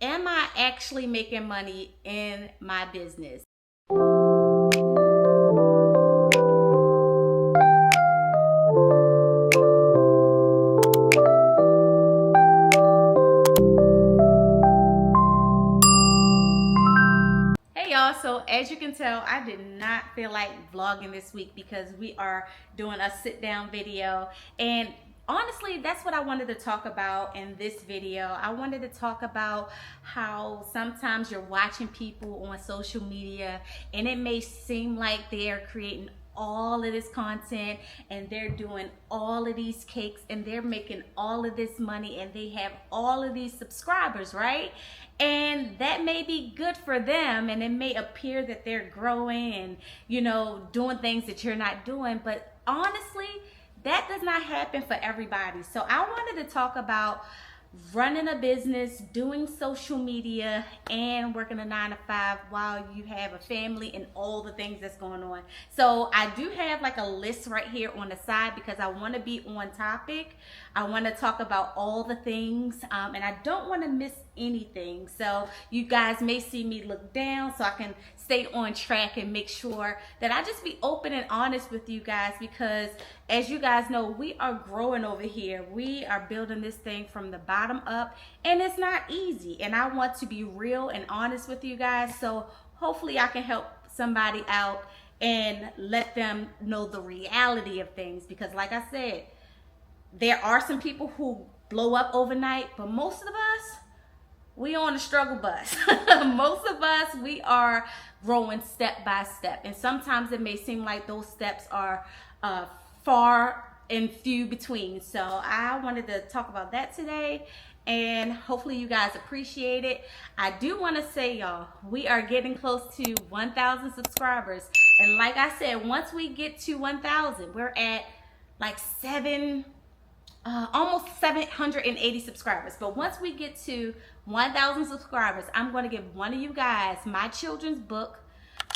am I actually making money in my business? Hey y'all, so as you can tell, I did not feel like vlogging this week because we are doing a sit down video, and honestly that's what I wanted to talk about in this video. I wanted to talk about how sometimes you're watching people on social media and it may seem like they're creating all of this content and they're doing all of these cakes and they're making all of this money and they have all of these subscribers, right? And that may be good for them and it may appear that they're growing and, you know, doing things that you're not doing, but honestly that does not happen for everybody. So I wanted to talk about running a business, doing social media, and working a 9 to 5 while you have a family and all the things that's going on. So I do have like a list right here on the side because I want to be on topic. I want to talk about all the things, and I don't want to miss anything. So you guys may see me look down so I can stay on track and make sure that I just be open and honest with you guys, because as you guys know, we are growing over here. We are building this thing from the bottom up and it's not easy, and I want to be real and honest with you guys. So hopefully I can help somebody out and let them know the reality of things, because like I said, there are some people who blow up overnight, but most of us, we on a struggle bus. Most of us, we are growing step by step, and sometimes it may seem like those steps are far and few between. So I wanted to talk about that today, and hopefully you guys appreciate it. I do want to say, y'all, we are getting close to 1,000 subscribers, and like I said, once we get to 1,000, we're at like almost 780 subscribers. But once we get to 1,000 subscribers, I'm going to give one of you guys my children's book,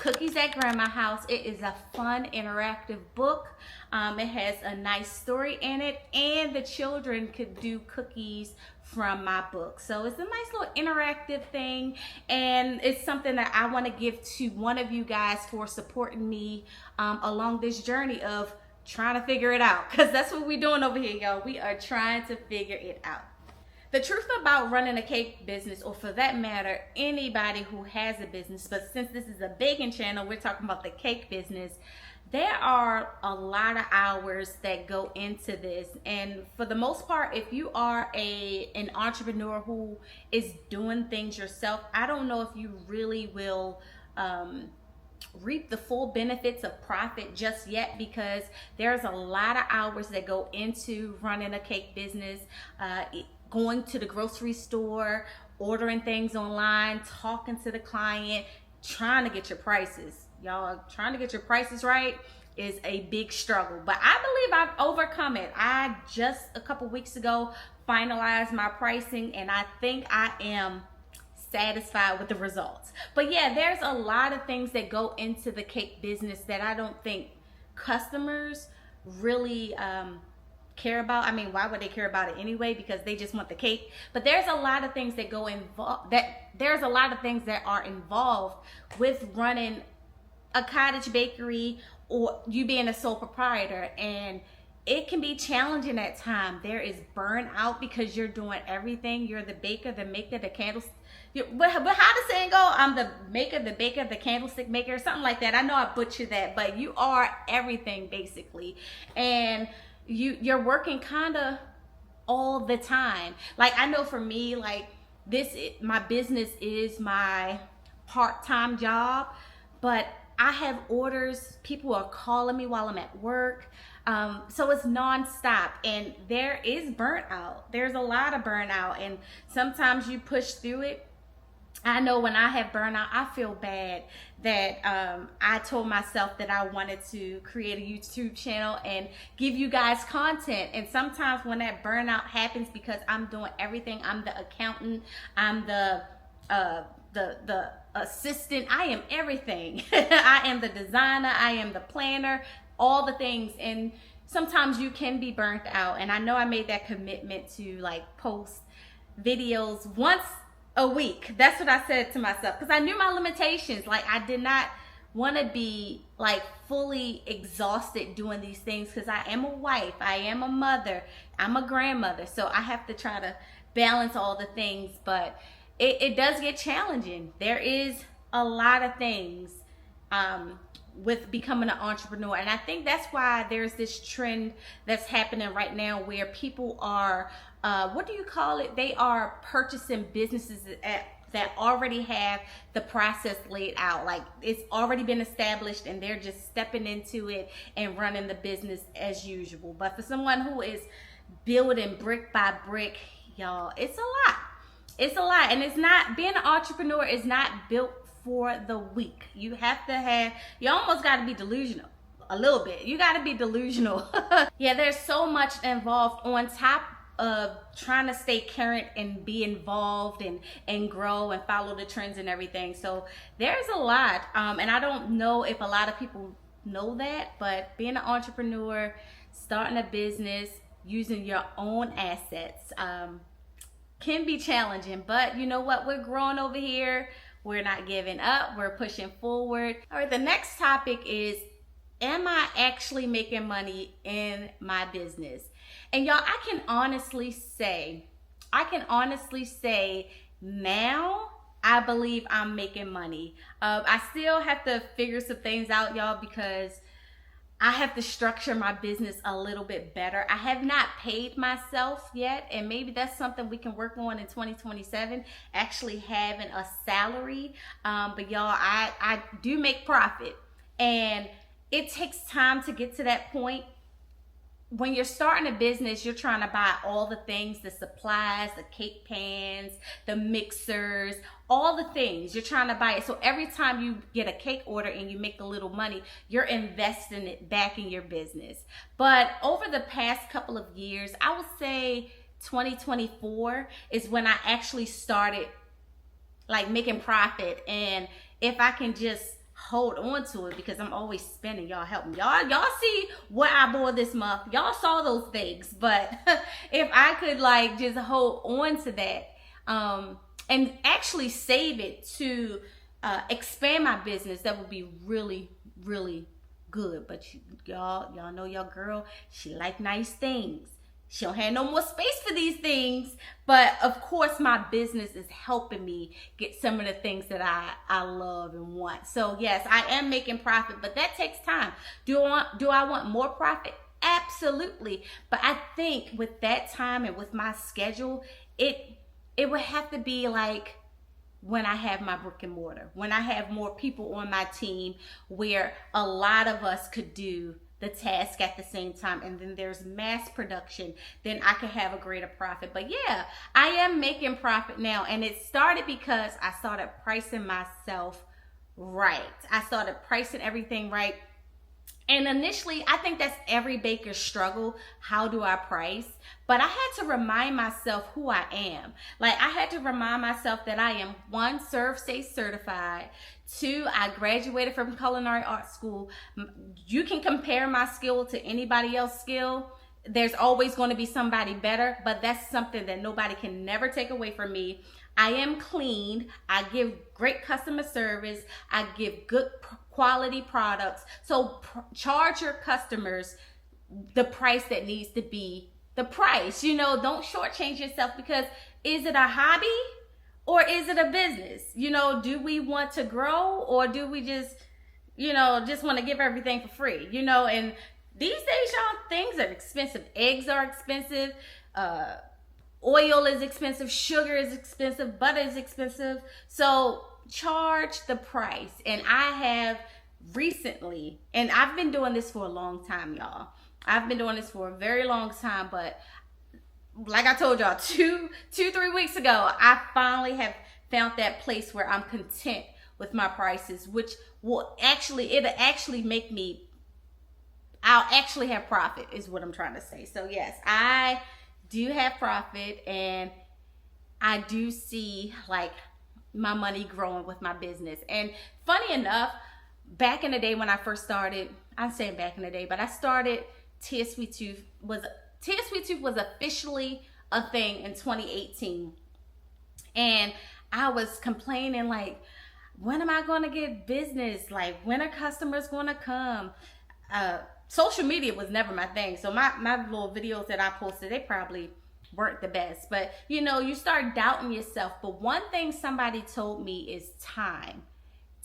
Cookies at Grandma's House. It is a fun, interactive book. It has a nice story in it, and the children could do cookies from my book. So it's a nice little interactive thing, and it's something that I want to give to one of you guys for supporting me along this journey of trying to figure it out, because that's what we're doing over here, y'all. We are trying to figure it out. The truth about running a cake business, or for that matter, anybody who has a business, but since this is a baking channel, we're talking about the cake business, there are a lot of hours that go into this. And for the most part, if you are an entrepreneur who is doing things yourself, I don't know if you really will reap the full benefits of profit just yet, because there's a lot of hours that go into running a cake business, going to the grocery store, ordering things online, talking to the client, trying to get your prices. Y'all, trying to get your prices right is a big struggle, but I believe I've overcome it. I just a couple weeks ago finalized my pricing, and I think I am satisfied with the results. But yeah, there's a lot of things that go into the cake business that I don't think customers really care about. I mean, why would they care about it anyway? Because they just want the cake. But there's a lot of things that go involved, there's a lot of things that are involved with running a cottage bakery or you being a sole proprietor, and it can be challenging at times. There is burnout because you're doing everything. You're the baker, the maker, the candles. But how does saying go? I'm the maker, the baker, the candlestick maker, something like that. I know I butchered that, but you are everything basically, and you're working kind of all the time. Like I know for me, like my business is my part-time job, but I have orders. People are calling me while I'm at work. So it's nonstop, and there is burnout. There's a lot of burnout, and sometimes you push through it. I know when I have burnout, I feel bad that I told myself that I wanted to create a YouTube channel and give you guys content. And sometimes when that burnout happens, because I'm doing everything, I'm the accountant, I'm the assistant, I am everything. I am the designer, I am the planner, all the things. And sometimes you can be burnt out. And I know I made that commitment to like post videos once a week. That's what I said to myself because I knew my limitations. Like I did not want to be like fully exhausted doing these things because I am a wife, I am a mother, I'm a grandmother, so I have to try to balance all the things. But it does get challenging. There is a lot of things with becoming an entrepreneur, and I think that's why there's this trend that's happening right now where people are what do you call it, they are purchasing businesses that already have the process laid out, like it's already been established and they're just stepping into it and running the business as usual. But for someone who is building brick by brick, y'all, it's a lot. It's a lot. And it's not, being an entrepreneur is not built for the weak. You have to have, you almost got to be delusional a little bit. You got to be delusional. Yeah, there's so much involved on top of trying to stay current and be involved and grow and follow the trends and everything. So there's a lot, and I don't know if a lot of people know that, but being an entrepreneur, starting a business, using your own assets can be challenging. But you know what, we're growing over here. We're not giving up, we're pushing forward. All right, the next topic is, am I actually making money in my business? And y'all, I can honestly say now, I believe I'm making money. I still have to figure some things out, y'all, because I have to structure my business a little bit better. I have not paid myself yet, and maybe that's something we can work on in 2027, actually having a salary. But y'all, I do make profit, and it takes time to get to that point. When you're starting a business, you're trying to buy all the things, the supplies, the cake pans, the mixers, all the things. You're trying to buy it. So every time you get a cake order and you make a little money, you're investing it back in your business. But over the past couple of years, I would say 2024 is when I actually started like making profit. And if I can just hold on to it, because I'm always spending, y'all help me. Y'all see what I bought this month. Y'all saw those things. But if I could like just hold on to that and actually save it to expand my business, that would be really, really good. But y'all know your girl, she like nice things. She don't have no more space for these things. But of course, my business is helping me get some of the things that I love and want. So yes, I am making profit, but that takes time. Do I want more profit? Absolutely. But I think with that time and with my schedule, it would have to be like when I have my brick and mortar, when I have more people on my team, where a lot of us could do the task at the same time, and then there's mass production, then I can have a greater profit. But yeah, I am making profit now, and it started because I started pricing myself right. I started pricing everything right. And initially, I think that's every baker's struggle. How do I price? But I had to remind myself who I am. Like, I had to remind myself that I am, 1, Serve Safe certified. 2, I graduated from culinary art school. You can compare my skill to anybody else's skill. There's always going to be somebody better, but that's something that nobody can never take away from me. I am clean. I give great customer service. I give good quality products. So charge your customers the price that needs to be the price. You know, don't shortchange yourself, because is it a hobby or is it a business? You know, do we want to grow, or do we just want to give everything for free? You know, and these days, y'all, things are expensive. Eggs are expensive. Oil is expensive. Sugar is expensive. Butter is expensive. So charge the price. And I have recently, and I've been doing this for a long time, y'all. I've been doing this for a very long time, but like I told y'all, 3 weeks ago, I finally have found that place where I'm content with my prices, which will actually make me, I'll actually have profit, is what I'm trying to say. So yes, I do have profit, and I do see like my money growing with my business. And funny enough, back in the day when I first started, I'm saying back in the day, but I started Tia Sweet Tooth was officially a thing in 2018. And I was complaining like, when am I going to get business? Like, when are customers going to come? Social media was never my thing. So my little videos that I posted, they probably weren't the best. But, you know, you start doubting yourself. But one thing somebody told me is time.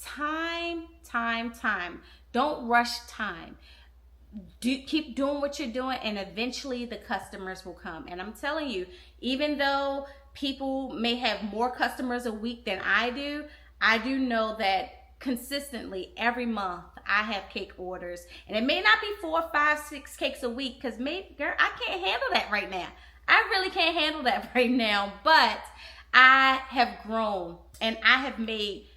Time. Don't rush time. Keep doing what you're doing, and eventually the customers will come. And I'm telling you, even though people may have more customers a week than I do know that consistently every month I have cake orders. And it may not be 4, 5, 6 cakes a week, because maybe, girl, I can't handle that right now. I really can't handle that right now. But I have grown, and I have made,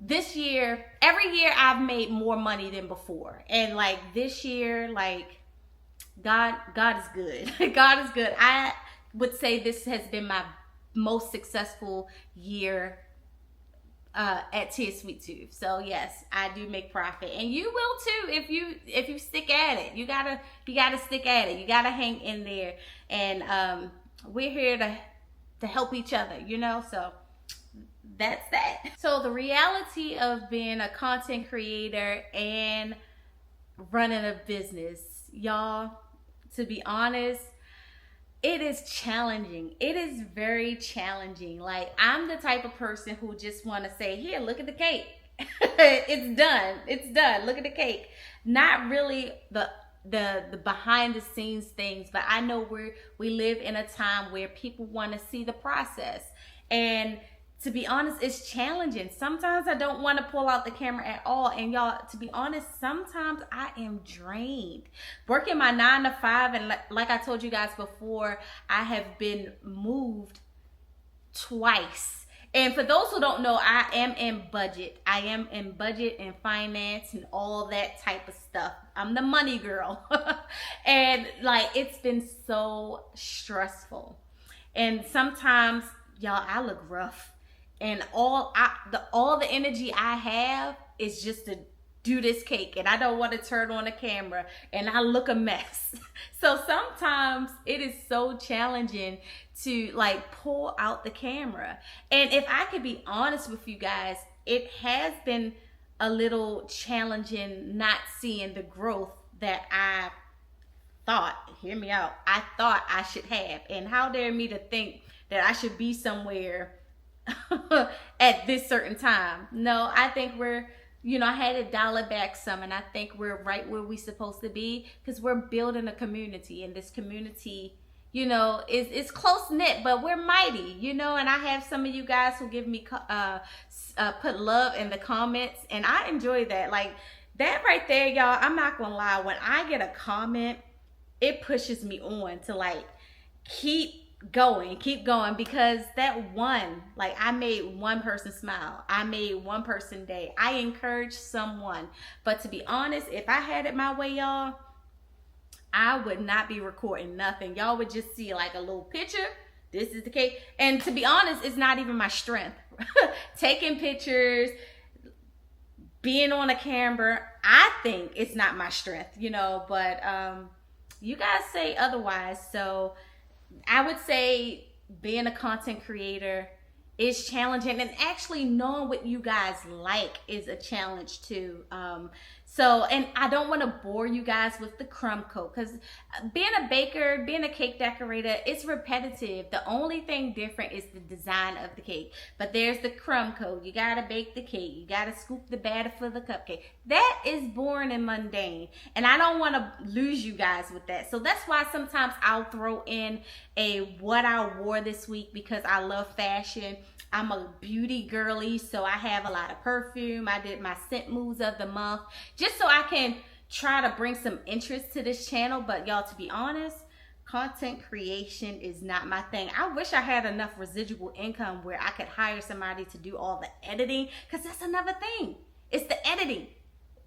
this year, every year I've made more money than before. And like this year, like God is good. God is good. I would say this has been my most successful year at Tia Sweet Tooth. So yes, I do make profit, and you will too if you stick at it. You gotta stick at it. You gotta hang in there, and we're here to help each other, you know. So that's that. So the reality of being a content creator and running a business, y'all, to be honest, it is challenging. It is very challenging. Like, I'm the type of person who just want to say, here, look at the cake. It's done. It's done. Look at the cake. Not really the behind the scenes things, but I know we live in a time where people want to see the process. And to be honest, it's challenging. Sometimes I don't want to pull out the camera at all. And y'all, to be honest, sometimes I am drained. Working my 9 to 5, and like I told you guys before, I have been moved twice. And for those who don't know, I am in budget. I am in budget and finance and all that type of stuff. I'm the money girl. And like, it's been so stressful. And sometimes, y'all, I look rough. And all the energy I have is just to do this cake, and I don't want to turn on the camera, and I look a mess. So sometimes it is so challenging to like pull out the camera. And if I could be honest with you guys, it has been a little challenging not seeing the growth that I thought, hear me out, I thought I should have. And how dare me to think that I should be somewhere at this certain time. No, I think we're, you know, I had to dial it back some, and I think we're right where we're supposed to be, because we're building a community, and this community, you know, is close knit, but we're mighty, you know. And I have some of you guys who give me put love in the comments, and I enjoy that. Like that right there, y'all, I'm not gonna lie, when I get a comment, it pushes me on to like keep going, because that one, like, I made one person smile, I made one person day, I encouraged someone. But to be honest, if I had it my way, y'all, I would not be recording nothing. Y'all would just see like a little picture, this is the cake. And to be honest, it's not even my strength. Taking pictures, being on a camera, I think it's not my strength, you know. But you guys say otherwise. So I would say being a content creator is challenging, and actually knowing what you guys like is a challenge too. So, and I don't want to bore you guys with the crumb coat, because being a baker, being a cake decorator, it's repetitive. The only thing different is the design of the cake. But there's the crumb coat. You got to bake the cake. You got to scoop the batter for the cupcake. That is boring and mundane. And I don't want to lose you guys with that. So that's why sometimes I'll throw in a what I wore this week, because I love fashion. I'm a beauty girly, so I have a lot of perfume. I did my scent moves of the month, just so I can try to bring some interest to this channel. But y'all, to be honest, content creation is not my thing. I wish I had enough residual income where I could hire somebody to do all the editing, because that's another thing. It's the editing.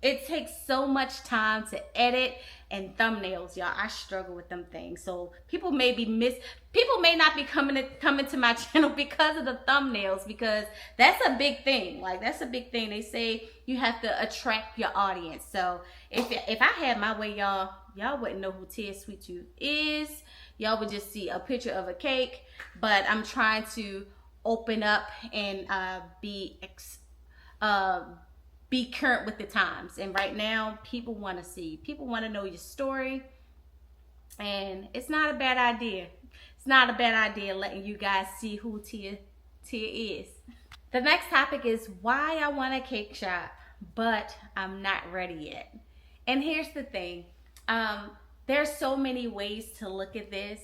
It takes so much time to edit, and thumbnails, y'all, I struggle with them things. So people may not be coming to my channel because of the thumbnails, because that's a big thing. Like, that's a big thing. They say you have to attract your audience. So if I had my way, y'all wouldn't know who Tia Sweet Tooth is. Y'all would just see a picture of a cake. But I'm trying to open up and uh, be current with the times. And right now, people want to see, people want to know your story, and it's not a bad idea. It's not a bad idea letting you guys see who Tia is. The next topic is why I want a cake shop, but I'm not ready yet. And here's the thing. There's so many ways to look at this.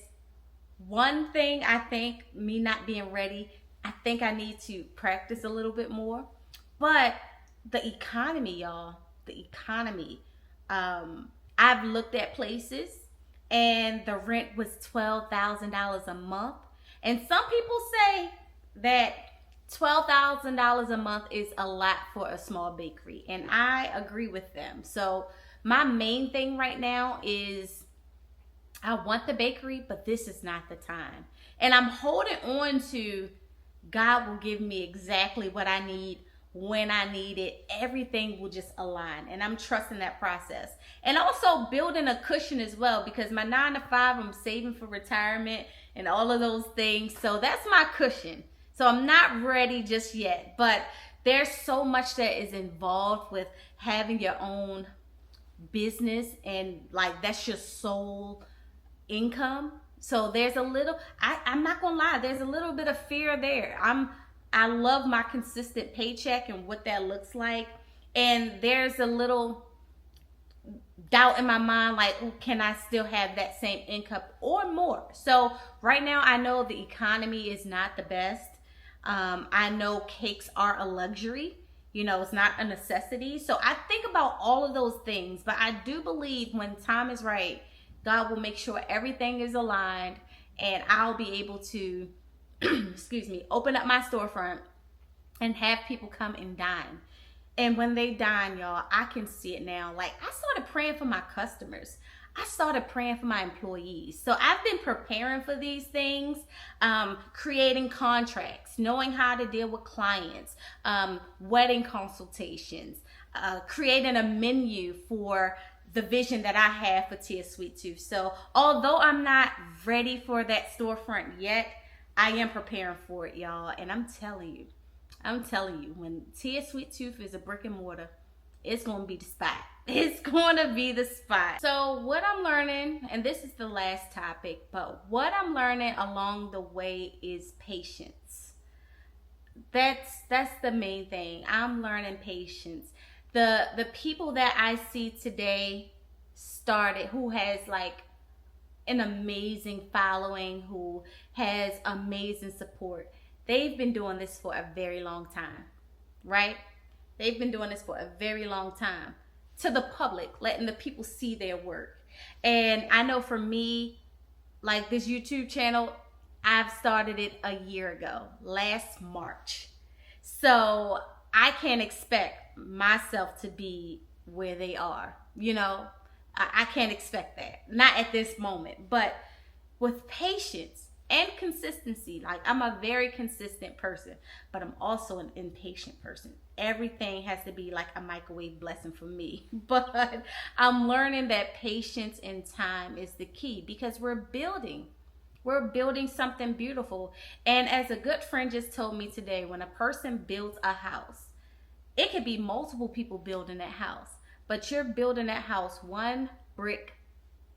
One thing, I think, me not being ready, I think I need to practice a little bit more. But the economy, y'all, the economy. I've looked at places and the rent was $12,000 a month. And some people say that $12,000 a month is a lot for a small bakery. And I agree with them. So my main thing right now is I want the bakery, but this is not the time. And I'm holding on to God will give me exactly what I need when I need it. Everything will just align, and I'm trusting that process. And also building a cushion as well, because my 9 to 5, I'm saving for retirement and all of those things. So that's my cushion. So I'm not ready just yet, but there's so much that is involved with having your own business, and like that's your sole income. So there's a little, I'm not gonna lie, there's a little bit of fear there. I love my consistent paycheck and what that looks like, and there's a little doubt in my mind, like, can I still have that same income or more? So right now I know the economy is not the best. I know cakes are a luxury, you know, it's not a necessity. So I think about all of those things, but I do believe when time is right, God will make sure everything is aligned, and I'll be able to, excuse me, open up my storefront and have people come and dine. And when they dine, y'all, I can see it now. Like, I started praying for my customers. I started praying for my employees. So I've been preparing for these things, creating contracts, knowing how to deal with clients, wedding consultations, creating a menu for the vision that I have for Tia Sweet Tooth. So although I'm not ready for that storefront yet, I am preparing for it, y'all. And I'm telling you, when Tia Sweet Tooth is a brick and mortar, it's going to be the spot. It's going to be the spot. So what I'm learning, and this is the last topic, but what I'm learning along the way is patience. That's the main thing. I'm learning patience. The people that I see today who has like an amazing following, who has amazing support. They've been doing this for a very long time, right? They've been doing this for a very long time to the public, letting the people see their work. And I know for me, like this YouTube channel, I've started it a year ago, last March. So I can't expect myself to be where they are, you know? I can't expect that, not at this moment. But with patience and consistency, like I'm a very consistent person, but I'm also an impatient person. Everything has to be like a microwave blessing for me. But I'm learning that patience and time is the key, because we're building something beautiful. And as a good friend just told me today, when a person builds a house, it could be multiple people building that house, but you're building that house one brick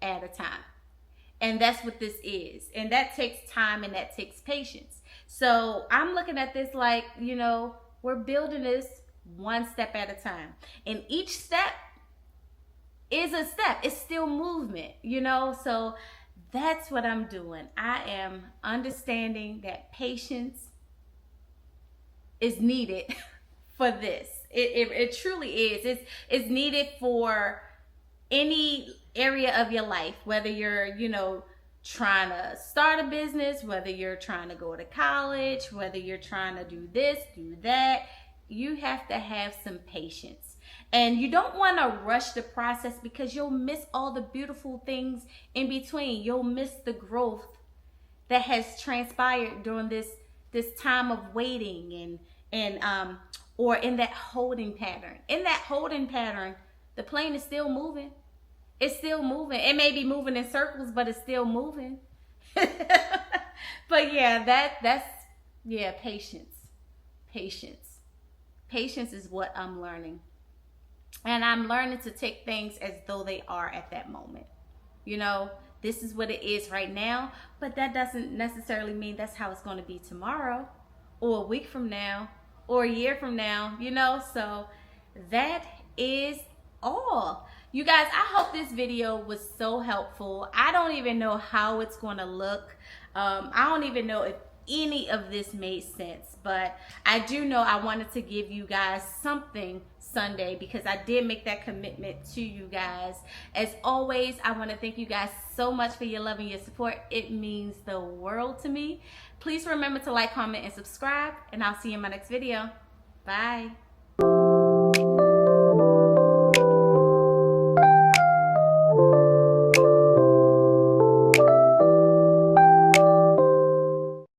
at a time. And that's what this is. And that takes time and that takes patience. So I'm looking at this like, you know, we're building this one step at a time. And each step is a step. It's still movement, you know? So that's what I'm doing. I am understanding that patience is needed for this. It truly is. It's needed for any area of your life, whether you're, you know, trying to start a business, whether you're trying to go to college, whether you're trying to do this, do that. You have to have some patience. And you don't want to rush the process, because you'll miss all the beautiful things in between. You'll miss the growth that has transpired during this time of waiting and or in that holding pattern. In that holding pattern, the plane is still moving. It's still moving. It may be moving in circles, but it's still moving. But yeah, Yeah, patience. Patience. Patience is what I'm learning. And I'm learning to take things as though they are at that moment. You know, this is what it is right now, but that doesn't necessarily mean that's how it's going to be tomorrow or a week from now or a year from now, you know? So that is all. You guys, I hope this video was so helpful. I don't even know how it's going to look. I don't even know if any of this made sense, but I do know I wanted to give you guys something Sunday because I did make that commitment to you guys. As always, I want to thank you guys so much for your love and your support. It means the world to me. Please remember to like, comment, and subscribe, and I'll see you in my next video. Bye.